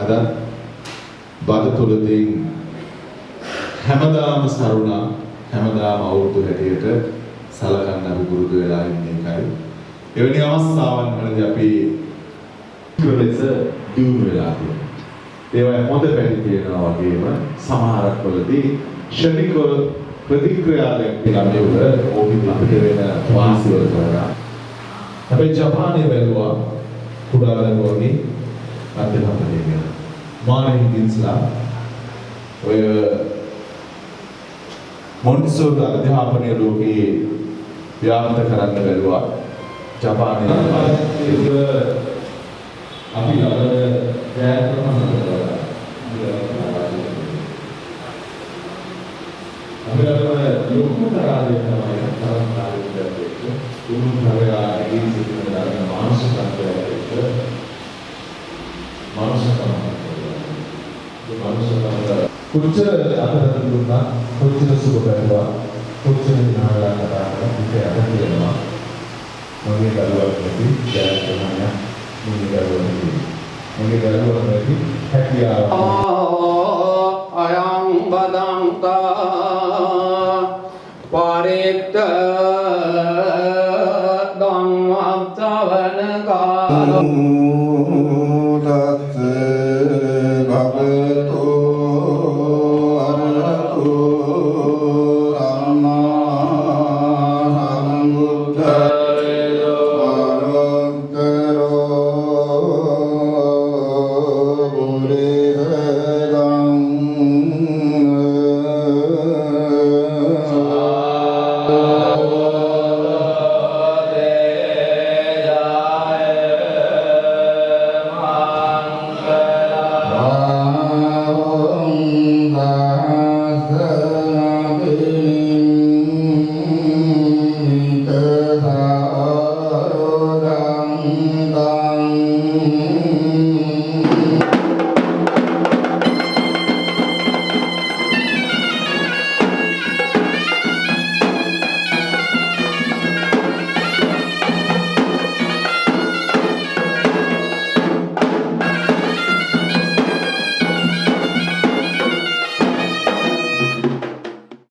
අද බද තුලදී හැමදාම සරුණා හැමදාම අවුරුදු හැටියට සලකන්න අපි පුරුදු වෙලා ඉන්නේ එකයි. එවැනි අවස්ථාවන් වලදී අපි ලෙස දියුණු වෙලා තියෙනවා. ඒවා හොඳ පැති තියෙනවා වගේම සමහරක් වලදී ක්ෂණික ප්‍රතික්‍රියා දැක්වෙන ඕක අපිට වෙන වාසි වල කරා. හැබැයි ජපානයේ වැළුවා කුඩා දරුවෝගේ අධ්‍යාපනය ගැන. මානෙන් ගින්ස්ලා ඔය මොන්ටිසෝරි අධ්‍යාපනය ලෝකයේ ව්‍යාප්ත කරන්න බැලුවා. ජපානයේ අපි ලබන ජයග්‍රහණ කරලා අපිට ලොකු තරහේ තමයි තරහකාරීත්වයට උන්වහන්සේලා ඉගෙන සිටින දාන මානසිකත්වයට කොච්චර අතරතුර දුන්නා කොච්චර සුබ කරනවා කොච්චර නාලා කතා කරලා පිටේ අත කියනවා මගේ දරුවක් නැති ජයග්‍රහණයක් මගේ දරුවක් නැති හැකියාව අයං බදන්තා පරිත්ත ධම්මස්සවන කාලෝ